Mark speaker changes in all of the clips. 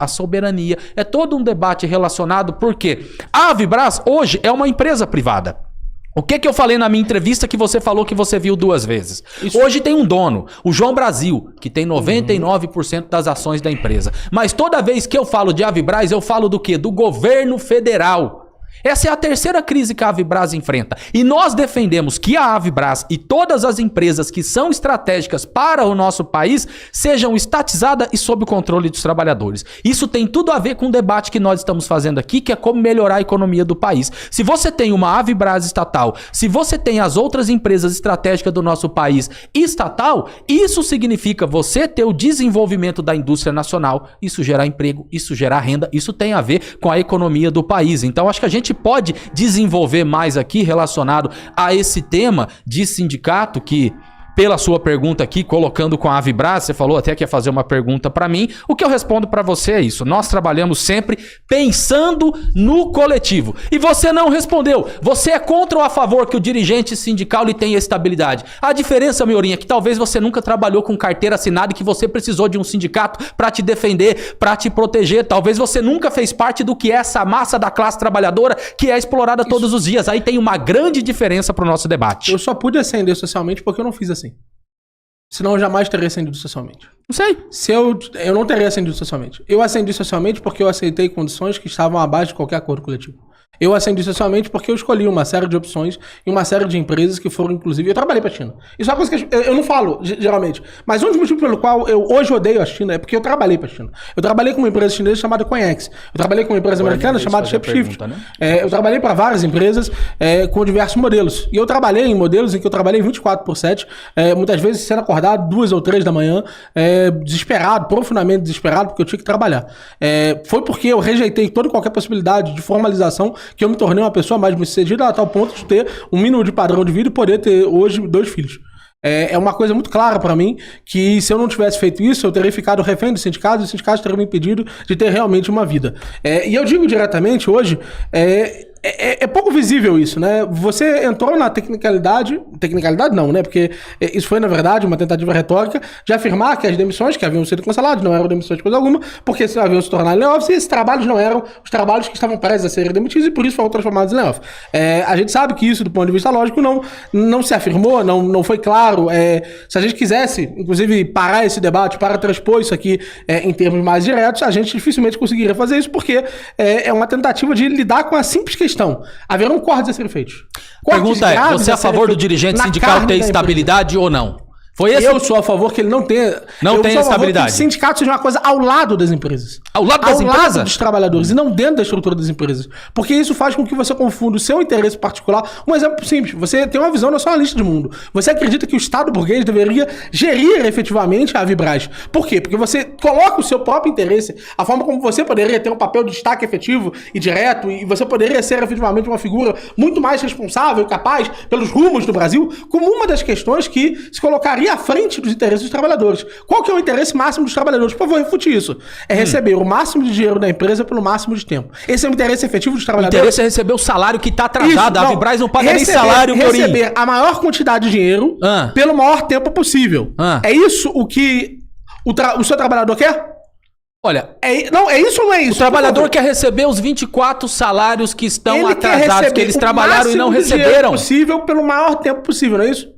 Speaker 1: a soberania. É todo um debate relacionado porque a Avibraz hoje é uma empresa privada. O que eu falei na minha entrevista que você falou que você viu 2 vezes? Isso. Hoje tem um dono, o João Brasil, que tem 99% das ações da empresa. Mas toda vez que eu falo de Avibraz, eu falo do quê? Do governo federal. Essa é a terceira crise que a Avibraz enfrenta. E nós defendemos que a Avibraz e todas as empresas que são estratégicas para o nosso país sejam estatizadas e sob o controle dos trabalhadores. Isso tem tudo a ver com o debate que nós estamos fazendo aqui, que é como melhorar a economia do país. Se você tem uma Avibraz estatal, se você tem as outras empresas estratégicas do nosso país estatal, isso significa você ter o desenvolvimento da indústria nacional, isso gerar emprego, isso gerar renda, isso tem a ver com a economia do país. Então acho que a gente pode desenvolver mais aqui relacionado a esse tema de sindicato que, pela sua pergunta aqui, colocando com a Avibraz, você falou até que ia fazer uma pergunta para mim, o que eu respondo para você é isso, nós trabalhamos sempre pensando no coletivo. E você não respondeu, você é contra ou a favor que o dirigente sindical lhe tenha estabilidade? A diferença, Miorinha, é que talvez você nunca trabalhou com carteira assinada e que você precisou de um sindicato para te defender, para te proteger, talvez você nunca fez parte do que é essa massa da classe trabalhadora que é explorada todos os dias. Aí tem uma grande diferença para o nosso debate.
Speaker 2: Eu só pude ascender socialmente porque eu não fiz assim. Senão eu jamais teria ascendido socialmente.
Speaker 1: Não sei.
Speaker 2: Eu não teria ascendido socialmente. Eu ascendi socialmente porque eu aceitei condições que estavam abaixo de qualquer acordo coletivo. Eu ascendi socialmente porque eu escolhi uma série de opções e uma série de empresas que foram, inclusive... Eu trabalhei para a China. Isso é uma coisa que eu não falo, geralmente. Mas um dos motivos pelo qual eu hoje odeio a China é porque eu trabalhei para a China. Eu trabalhei com uma empresa chinesa chamada Coinex. Eu trabalhei com uma empresa americana chamada Shapeshift. Né? Eu trabalhei para várias empresas com diversos modelos. E eu trabalhei em modelos em que eu trabalhei 24/7, muitas vezes sendo acordado 2 ou 3 da manhã, desesperado, profundamente desesperado, porque eu tinha que trabalhar. Foi porque eu rejeitei toda e qualquer possibilidade de formalização que eu me tornei uma pessoa mais bem-sucedida a tal ponto de ter um mínimo de padrão de vida e poder ter hoje 2 filhos. É uma coisa muito clara para mim que se eu não tivesse feito isso, eu teria ficado refém dos sindicatos e os sindicatos teriam me impedido de ter realmente uma vida. E eu digo diretamente hoje, é pouco visível isso, né? Você entrou na tecnicalidade não, né? Porque isso foi, na verdade, uma tentativa retórica de afirmar que as demissões que haviam sido canceladas não eram demissões de coisa alguma, porque se haviam se tornado layoffs e esses trabalhos não eram os trabalhos que estavam prestes a serem demitidos e por isso foram transformados em layoff. A gente sabe que isso, do ponto de vista lógico, não se afirmou, não foi claro. Se a gente quisesse, inclusive, parar esse debate para transpor isso aqui em termos mais diretos, a gente dificilmente conseguiria fazer isso, porque é uma tentativa de lidar com a simples questão. Haverão cortes a serem feitos.
Speaker 1: Pergunta é, você é a favor do dirigente sindical ter estabilidade ou não? Foi esse?
Speaker 2: Eu sou a favor que ele não tenha...
Speaker 1: Não tenha estabilidade.
Speaker 2: Que o sindicato seja uma coisa ao lado das empresas.
Speaker 1: Ao lado das empresas?
Speaker 2: Ao lado dos trabalhadores e não dentro da estrutura das empresas. Porque isso faz com que você confunda o seu interesse particular. Um exemplo simples. Você tem uma visão nacionalista de mundo. Você acredita que o Estado burguês deveria gerir efetivamente a Avibraz. Por quê? Porque você coloca o seu próprio interesse, a forma como você poderia ter um papel de destaque efetivo e direto, e você poderia ser efetivamente uma figura muito mais responsável e capaz pelos rumos do Brasil, como uma das questões que se colocaria à frente dos interesses dos trabalhadores. Qual que é o interesse máximo dos trabalhadores? Por favor, refute isso. É receber o máximo de dinheiro da empresa pelo máximo de tempo. Esse é o interesse efetivo dos trabalhadores. O interesse
Speaker 1: é receber o salário que está atrasado. A Avibraz não paga nem salário, Miorinho.
Speaker 2: Receber a maior quantidade de dinheiro pelo maior tempo possível. É isso o que o seu trabalhador quer?
Speaker 1: Olha,
Speaker 2: é isso ou não é isso?
Speaker 1: O trabalhador quer receber os 24 salários que estão atrasados, que eles trabalharam e não receberam.
Speaker 2: Possível pelo maior tempo possível, não é isso?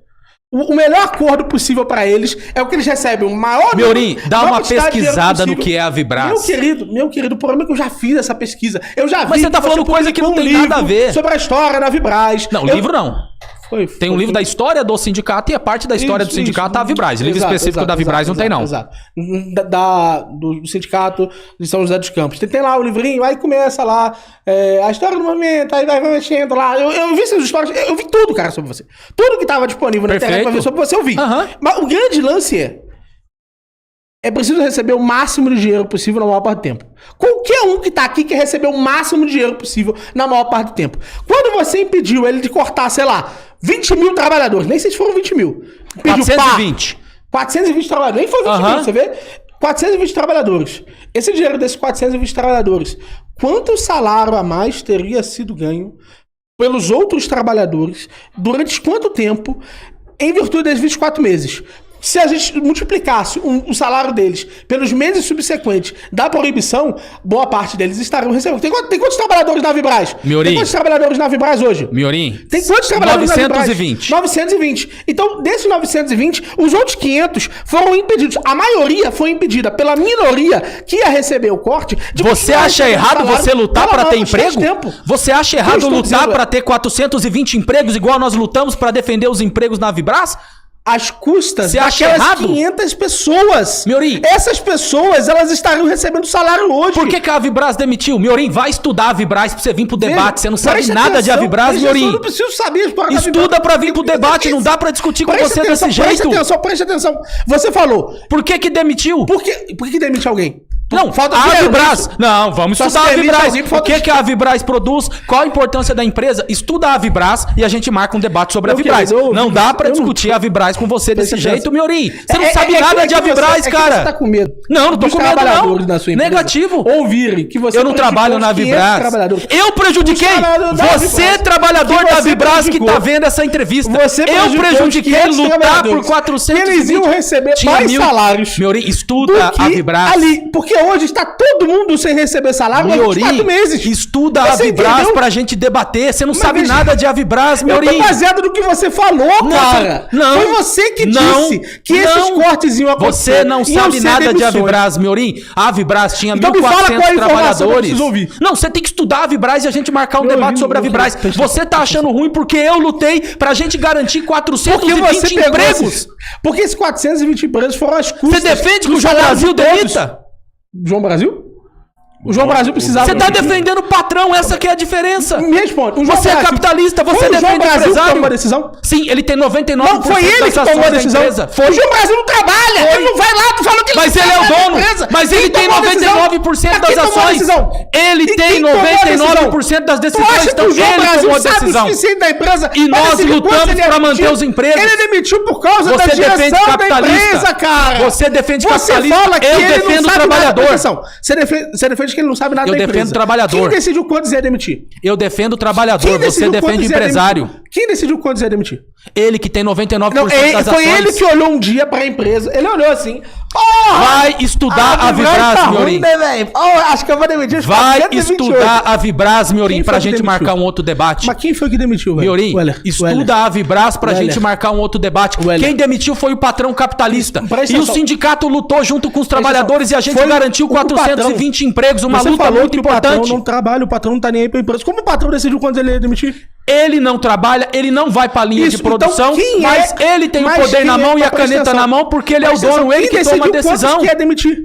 Speaker 2: O melhor acordo possível para eles é o que eles recebem, o maior...
Speaker 1: Miorinho, dá uma pesquisada no que é a Avibraz.
Speaker 2: Meu querido, o problema é que eu já fiz essa pesquisa. Eu já vi.
Speaker 1: Mas você tá falando coisa que não tem nada a ver.
Speaker 2: Sobre a história da Avibraz.
Speaker 1: Não, livro não. Tem um livro da história do sindicato e a parte da história do sindicato da Avibraz. Livro específico da Avibraz não tem, não.
Speaker 2: Exato. Do sindicato de São José dos Campos. Tem lá o livrinho, aí começa lá a história do movimento, aí vai mexendo lá. Eu vi essas histórias, eu vi tudo, cara, sobre você. Tudo que estava disponível na internet pra ver sobre você, eu vi. Mas o grande lance é preciso receber o máximo de dinheiro possível na maior parte do tempo. Qualquer um que tá aqui quer receber o máximo de dinheiro possível na maior parte do tempo. Quando você impediu ele de cortar, sei lá, 20 mil trabalhadores, nem sei se foram 20 mil.
Speaker 1: 420.
Speaker 2: 420 trabalhadores, nem foi 20 mil, você vê? 420 trabalhadores. Esse dinheiro desses 420 trabalhadores, quanto salário a mais teria sido ganho pelos outros trabalhadores, durante quanto tempo, em virtude desses 24 meses? Se a gente multiplicasse o salário deles pelos meses subsequentes da proibição, boa parte deles estariam recebendo. Tem quantos trabalhadores na Vibraz?
Speaker 1: Miorim.
Speaker 2: Tem quantos trabalhadores na Vibraz hoje?
Speaker 1: Miorim.
Speaker 2: Tem quantos trabalhadores
Speaker 1: 920.
Speaker 2: na Vibraz? 920. Então, desses 920, os outros 500 foram impedidos. A maioria foi impedida pela minoria que ia receber o corte.
Speaker 1: Você acha errado você lutar para ter emprego? Você acha errado lutar para ter 420 empregos igual nós lutamos para defender os empregos na Vibraz?
Speaker 2: Às custas
Speaker 1: Você acha
Speaker 2: daquelas
Speaker 1: errado?
Speaker 2: 500 pessoas.
Speaker 1: Miorim.
Speaker 2: Essas pessoas, elas estariam recebendo salário hoje.
Speaker 1: Por que a Avibraz demitiu? Miorim, vai estudar a Avibraz pra você vir pro debate. Você não sabe
Speaker 2: Preste
Speaker 1: nada de
Speaker 2: atenção,
Speaker 1: Avibraz,
Speaker 2: preste atenção,
Speaker 1: Miorim.
Speaker 2: Eu não preciso saber as paradas da
Speaker 1: Estuda
Speaker 2: Avibraz.
Speaker 1: pra vir pro debate, não dá pra discutir com
Speaker 2: Preste
Speaker 1: você
Speaker 2: atenção,
Speaker 1: desse jeito.
Speaker 2: Preste atenção. Você falou,
Speaker 1: Por que demitiu?
Speaker 2: por que demite alguém?
Speaker 1: Não,
Speaker 2: falta
Speaker 1: a
Speaker 2: dinheiro,
Speaker 1: Avibraz.
Speaker 2: isso.
Speaker 1: Não, vamos
Speaker 2: Só
Speaker 1: estudar
Speaker 2: se
Speaker 1: a
Speaker 2: demite
Speaker 1: Avibraz.
Speaker 2: alguém por
Speaker 1: O
Speaker 2: falta
Speaker 1: que a Avibraz produz? Qual a importância da empresa? Estuda a Avibraz e a gente marca um debate sobre a
Speaker 2: Meu
Speaker 1: Avibraz.
Speaker 2: querido,
Speaker 1: Não dá pra
Speaker 2: eu não-
Speaker 1: discutir a Avibraz com você desse
Speaker 2: Preste
Speaker 1: jeito,
Speaker 2: atenção.
Speaker 1: Miorim. Você não sabe
Speaker 2: que
Speaker 1: nada de Avibraz,
Speaker 2: você
Speaker 1: cara.
Speaker 2: tá com medo.
Speaker 1: Não tô
Speaker 2: dos
Speaker 1: com medo,
Speaker 2: trabalhadores
Speaker 1: não.
Speaker 2: da sua empresa
Speaker 1: Negativo.
Speaker 2: ouvirem que você
Speaker 1: Eu não trabalho na
Speaker 2: prejudicou os 500
Speaker 1: Avibraz.
Speaker 2: trabalhadores.
Speaker 1: Eu prejudiquei.
Speaker 2: Os trabalhadores da
Speaker 1: Você,
Speaker 2: Avibraz.
Speaker 1: trabalhador
Speaker 2: Que
Speaker 1: da
Speaker 2: você
Speaker 1: Avibraz, que
Speaker 2: prejudicou.
Speaker 1: tá vendo essa entrevista.
Speaker 2: Você
Speaker 1: Eu
Speaker 2: prejudicou
Speaker 1: prejudiquei
Speaker 2: os 500
Speaker 1: lutar por
Speaker 2: trabalhadores.
Speaker 1: 420.
Speaker 2: Eles iam receber mais salários.
Speaker 1: Miorim,
Speaker 2: do
Speaker 1: estuda
Speaker 2: que
Speaker 1: a Avibraz.
Speaker 2: ali. Porque hoje está todo mundo sem receber salário há 24
Speaker 1: Miorim,
Speaker 2: meses.
Speaker 1: estuda a
Speaker 2: Você
Speaker 1: Avibraz
Speaker 2: entendeu?
Speaker 1: pra gente debater. Você não sabe
Speaker 2: veja-
Speaker 1: nada de Avibraz,
Speaker 2: Eu
Speaker 1: Miorim.
Speaker 2: tô baseado no que você falou, cara.
Speaker 1: Não.
Speaker 2: Foi você que
Speaker 1: Não,
Speaker 2: disse que esses
Speaker 1: não.
Speaker 2: cortes iam acontecer.
Speaker 1: Você não
Speaker 2: Iam
Speaker 1: sabe
Speaker 2: ser
Speaker 1: nada de
Speaker 2: demissões.
Speaker 1: Avibraz, Miorim. A Avibraz tinha
Speaker 2: Então me fala
Speaker 1: 1.400
Speaker 2: qual é a informação que eu
Speaker 1: trabalhadores.
Speaker 2: preciso ouvir.
Speaker 1: Não, você tem que estudar a Avibraz e a gente marcar um
Speaker 2: Eu
Speaker 1: debate
Speaker 2: ouvi,
Speaker 1: sobre a
Speaker 2: eu
Speaker 1: Avibraz.
Speaker 2: ouvi.
Speaker 1: Você tá achando ruim porque eu lutei pra gente garantir
Speaker 2: Porque
Speaker 1: 420
Speaker 2: você pegou
Speaker 1: empregos.
Speaker 2: esses, porque esses 420 empregos foram as custas.
Speaker 1: Você defende que
Speaker 2: do
Speaker 1: o João
Speaker 2: salário
Speaker 1: Brasil
Speaker 2: de todos.
Speaker 1: demita?
Speaker 2: João Brasil? O João Brasil precisava...
Speaker 1: Você tá defendendo o patrão, essa que é a diferença.
Speaker 2: Me responde. O João
Speaker 1: Você é
Speaker 2: Brasil-
Speaker 1: capitalista, você
Speaker 2: Foi o João
Speaker 1: defende o
Speaker 2: Brasil que
Speaker 1: empresário.
Speaker 2: tomou a decisão?
Speaker 1: Sim, ele tem 99%
Speaker 2: Não, foi ele
Speaker 1: das
Speaker 2: que tomou a
Speaker 1: ações da
Speaker 2: decisão.
Speaker 1: empresa.
Speaker 2: O João Brasil não trabalha. Ele não vai lá, tu falou que
Speaker 1: Mas
Speaker 2: não
Speaker 1: ele é o
Speaker 2: trabalha na
Speaker 1: dono.
Speaker 2: empresa.
Speaker 1: Mas ele
Speaker 2: Quem
Speaker 1: tem
Speaker 2: tomou a decisão?
Speaker 1: 99%
Speaker 2: Mas
Speaker 1: das
Speaker 2: quem tomou a
Speaker 1: ações.
Speaker 2: decisão?
Speaker 1: Ele
Speaker 2: E
Speaker 1: tem
Speaker 2: quem tomou a decisão?
Speaker 1: 99% das
Speaker 2: Tu
Speaker 1: decisões.
Speaker 2: acha que
Speaker 1: Então
Speaker 2: o João
Speaker 1: ele
Speaker 2: Brasil
Speaker 1: tomou a
Speaker 2: sabe o
Speaker 1: decisão.
Speaker 2: suficiente da empresa?
Speaker 1: E
Speaker 2: pra
Speaker 1: nós
Speaker 2: decidir
Speaker 1: lutamos
Speaker 2: quanto ele
Speaker 1: pra
Speaker 2: demitiu?
Speaker 1: manter os empregos.
Speaker 2: Ele demitiu por causa da
Speaker 1: Você
Speaker 2: direção
Speaker 1: defende
Speaker 2: da
Speaker 1: capitalista.
Speaker 2: empresa, cara.
Speaker 1: Você defende
Speaker 2: Você
Speaker 1: capitalista.
Speaker 2: fala que
Speaker 1: Eu
Speaker 2: ele
Speaker 1: defendo
Speaker 2: não
Speaker 1: o
Speaker 2: sabe
Speaker 1: trabalhador.
Speaker 2: Nada. Atenção. Você defende que ele não sabe nada
Speaker 1: Eu
Speaker 2: da
Speaker 1: defendo
Speaker 2: empresa.
Speaker 1: o trabalhador.
Speaker 2: Quem decidiu quantos ia demitir?
Speaker 1: Eu defendo o trabalhador, você
Speaker 2: decidiu
Speaker 1: defende o
Speaker 2: quantos ia
Speaker 1: empresário.
Speaker 2: demitir? Quem decidiu quantos ia demitir?
Speaker 1: Ele que tem 99%
Speaker 2: Não,
Speaker 1: das
Speaker 2: foi
Speaker 1: ações.
Speaker 2: ele que olhou um dia pra empresa. Ele olhou assim. Porra!
Speaker 1: Vai estudar a Vibraz,
Speaker 2: tá
Speaker 1: Miorim.
Speaker 2: ruim, né, velho? Acho que eu vou demitir os
Speaker 1: Vai
Speaker 2: 428.
Speaker 1: estudar a Vibraz, Miorim,
Speaker 2: Quem
Speaker 1: pra
Speaker 2: foi que
Speaker 1: gente
Speaker 2: demitiu?
Speaker 1: marcar um outro debate.
Speaker 2: Mas quem foi que demitiu, velho?
Speaker 1: Miorim, estuda a Vibraz pra
Speaker 2: Weller.
Speaker 1: gente marcar um outro debate.
Speaker 2: Weller.
Speaker 1: Quem demitiu foi o patrão capitalista.
Speaker 2: Presta
Speaker 1: E o
Speaker 2: atenção.
Speaker 1: sindicato lutou junto com os trabalhadores e a gente
Speaker 2: Foi
Speaker 1: garantiu
Speaker 2: o patrão.
Speaker 1: 420 empregos, uma
Speaker 2: Você
Speaker 1: luta
Speaker 2: falou
Speaker 1: muito
Speaker 2: que o patrão
Speaker 1: importante.
Speaker 2: não trabalha, o patrão não tá nem aí pra empresa. Como o patrão decidiu quantos ele ia demitir?
Speaker 1: Ele não trabalha, ele não vai pra linha
Speaker 2: Isso,
Speaker 1: de produção,
Speaker 2: então quem é-
Speaker 1: mas ele tem o
Speaker 2: mas
Speaker 1: poder
Speaker 2: quem
Speaker 1: na
Speaker 2: é-
Speaker 1: mão e a
Speaker 2: presta
Speaker 1: caneta
Speaker 2: atenção.
Speaker 1: na mão porque ele é o
Speaker 2: Presta
Speaker 1: dono,
Speaker 2: atenção.
Speaker 1: ele
Speaker 2: Quem
Speaker 1: que toma a
Speaker 2: decidiu quantos
Speaker 1: decisão.
Speaker 2: que ia demitir?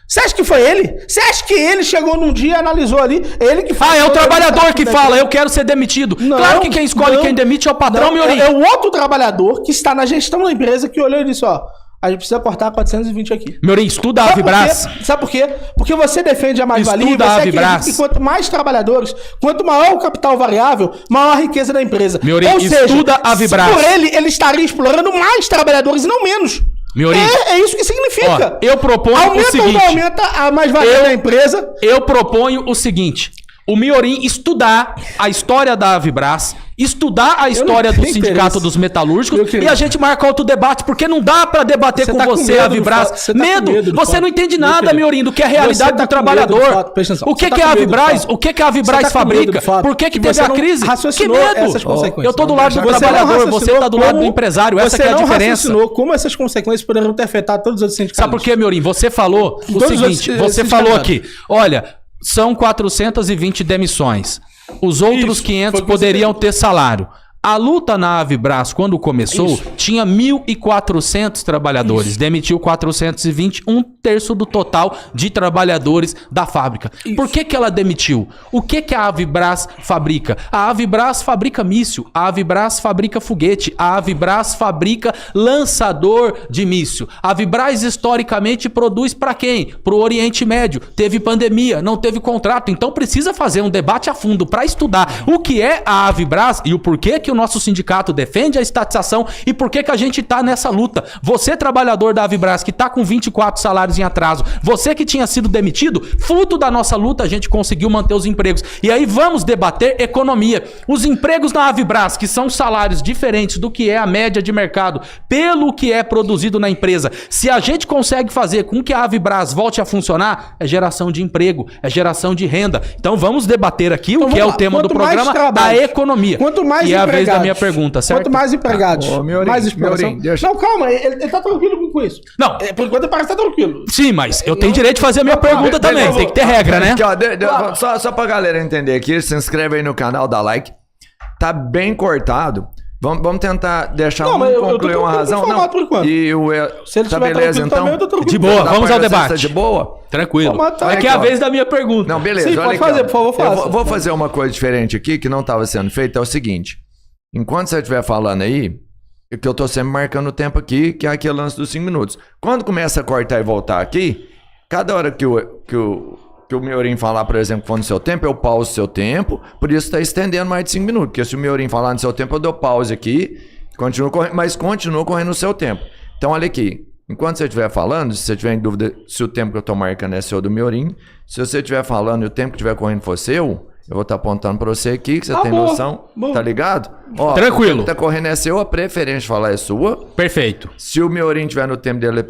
Speaker 2: Você acha que foi ele? Você acha que ele chegou num dia e analisou ali? Ele que
Speaker 1: Ah, é o
Speaker 2: falou,
Speaker 1: trabalhador
Speaker 2: ele
Speaker 1: que
Speaker 2: tá-
Speaker 1: fala, eu quero ser demitido.
Speaker 2: Não,
Speaker 1: Claro que quem escolhe
Speaker 2: não,
Speaker 1: quem demite é o patrão,
Speaker 2: não,
Speaker 1: Miorim.
Speaker 2: é o outro trabalhador que está na gestão da empresa que olhou e disse, ó, a gente precisa cortar 420 aqui.
Speaker 1: Miorim, estuda a Vibraz.
Speaker 2: Sabe por quê? Porque você defende a mais-valia e
Speaker 1: Estuda
Speaker 2: você
Speaker 1: a
Speaker 2: acredita
Speaker 1: Vibraz.
Speaker 2: que quanto mais trabalhadores, quanto maior o capital variável, maior a riqueza da empresa.
Speaker 1: Miorim, estuda a Vibraz.
Speaker 2: Por ele estaria explorando mais trabalhadores e não menos.
Speaker 1: Miorim.
Speaker 2: É isso que significa.
Speaker 1: Ó, eu proponho
Speaker 2: Aumenta
Speaker 1: o seguinte.
Speaker 2: ou não aumenta a mais-valia da empresa?
Speaker 1: Eu proponho o seguinte: o Miorim estudar a história da Vibraz, estudar a história do
Speaker 2: tenho
Speaker 1: Sindicato
Speaker 2: interesse.
Speaker 1: dos Metalúrgicos
Speaker 2: Meu querido.
Speaker 1: e a gente marca outro debate, porque não dá pra debater
Speaker 2: Você
Speaker 1: com
Speaker 2: tá com
Speaker 1: você
Speaker 2: medo
Speaker 1: a
Speaker 2: do
Speaker 1: Vibraz.
Speaker 2: fato- você tá com
Speaker 1: Medo,
Speaker 2: medo do
Speaker 1: você
Speaker 2: fato.
Speaker 1: não entende
Speaker 2: Meu
Speaker 1: nada,
Speaker 2: querido.
Speaker 1: Miorim, do que é a
Speaker 2: Você
Speaker 1: realidade
Speaker 2: tá
Speaker 1: do
Speaker 2: com medo do
Speaker 1: trabalhador.
Speaker 2: fato. Presta atenção.
Speaker 1: O que
Speaker 2: Você tá
Speaker 1: que é
Speaker 2: com
Speaker 1: a
Speaker 2: medo do
Speaker 1: Vibraz?
Speaker 2: fato.
Speaker 1: O que a
Speaker 2: Você
Speaker 1: Vibraz
Speaker 2: tá com medo
Speaker 1: fabrica?
Speaker 2: do fato
Speaker 1: Por que
Speaker 2: que
Speaker 1: teve
Speaker 2: você
Speaker 1: a
Speaker 2: não
Speaker 1: crise? Que
Speaker 2: raciocinou
Speaker 1: medo?
Speaker 2: essas consequências.
Speaker 1: Eu tô do lado do
Speaker 2: Você não
Speaker 1: trabalhador, você
Speaker 2: raciocinou
Speaker 1: tá do lado do
Speaker 2: como-
Speaker 1: empresário, essa que é a
Speaker 2: Você não
Speaker 1: diferença.
Speaker 2: raciocinou como essas consequências poderiam ter afetado todos os outros sindicalistas.
Speaker 1: Sabe por quê, Miorim? Você falou o
Speaker 2: Todos os
Speaker 1: seguinte,
Speaker 2: outros,
Speaker 1: você falou aqui, olha, são 420 demissões. Os outros
Speaker 2: Isso,
Speaker 1: 500
Speaker 2: foi o que você
Speaker 1: poderiam ter salário. A luta na Avibraz, quando começou,
Speaker 2: Isso.
Speaker 1: tinha 1.400 trabalhadores. Demitiu 420, um terço do total de trabalhadores da fábrica.
Speaker 2: Isso.
Speaker 1: Por que ela demitiu? O que a Avibraz fabrica? A Avibraz fabrica míssil, a Avibraz fabrica foguete, a Avibraz fabrica lançador de míssil. A Avibraz historicamente produz para quem? Para o Oriente Médio. Teve pandemia, não teve contrato, então precisa fazer um debate a fundo para estudar o que é a Avibraz e o porquê que o nosso sindicato defende a estatização e por que que a gente tá nessa luta. Você, trabalhador da Avibras, que tá com 24 salários em atraso, você que tinha sido demitido, fruto da nossa luta, a gente conseguiu manter os empregos. E aí vamos debater economia. Os empregos na Avibras, que são salários diferentes do que é a média de mercado, pelo que é produzido na empresa. Se a gente consegue fazer com que a Avibras volte a funcionar, é geração de emprego, é geração de renda. Então vamos debater aqui
Speaker 2: Então,
Speaker 1: o que é o tema do programa, a economia.
Speaker 2: Quanto mais
Speaker 1: e é a vez da
Speaker 2: empregados,
Speaker 1: minha pergunta, certo?
Speaker 2: Quanto mais empregados,
Speaker 3: Miorim,
Speaker 2: mais exploração.
Speaker 3: Miorim, deixa-
Speaker 2: Não, calma, ele tá tranquilo com isso.
Speaker 1: Não.
Speaker 2: Por enquanto ele parece que tá tranquilo.
Speaker 1: Sim, mas eu tenho direito de fazer a minha pergunta também.
Speaker 3: beleza.
Speaker 1: Tem que ter regra, né?
Speaker 3: Aqui, ó, só pra galera entender aqui, se inscreve aí no canal, dá like. Tá bem cortado. Vamos tentar deixar
Speaker 2: Não, mas eu tô
Speaker 3: concluir uma
Speaker 2: tranquilo
Speaker 3: razão.
Speaker 2: com o formato por enquanto.
Speaker 3: E o
Speaker 2: Se ele
Speaker 3: tá
Speaker 2: estiver
Speaker 3: beleza,
Speaker 2: tranquilo
Speaker 3: então.
Speaker 2: também, eu tô tranquilo.
Speaker 1: De boa,
Speaker 3: Da
Speaker 1: vamos ao
Speaker 3: parte da
Speaker 1: debate.
Speaker 3: sexta de boa?
Speaker 1: Tranquilo.
Speaker 2: Formato tá
Speaker 1: É que
Speaker 3: aqui,
Speaker 1: é a
Speaker 3: ó.
Speaker 1: vez da minha pergunta.
Speaker 3: Não, beleza.
Speaker 2: Sim,
Speaker 3: olha
Speaker 2: pode
Speaker 3: aqui,
Speaker 2: fazer,
Speaker 3: ó.
Speaker 2: por favor, faça.
Speaker 3: Eu vou fazer uma coisa diferente aqui que não estava sendo feita. É o seguinte: enquanto você estiver falando aí, que eu tô sempre marcando o tempo aqui, que é aquele lance dos 5 minutos. Quando começa a cortar e voltar aqui, cada hora que o Miorim falar, por exemplo, que for no seu tempo, eu pauso o seu tempo, por isso está estendendo mais de 5 minutos. Porque se o Miorim falar no seu tempo, eu dou pause aqui, continuo correndo, mas continua correndo no seu tempo. Então, olha aqui. Enquanto você estiver falando, se você estiver em dúvida se o tempo que eu estou marcando é seu ou do Miorim, se você estiver falando e o tempo que estiver correndo for seu, eu vou estar apontando para você aqui, que você tem
Speaker 2: boa,
Speaker 3: noção.
Speaker 2: boa.
Speaker 3: Tá ligado? Ó,
Speaker 1: Tranquilo.
Speaker 3: O tempo que tá correndo é seu, a preferência de falar é sua.
Speaker 1: Perfeito.
Speaker 3: Se o Miorim estiver no tempo dele,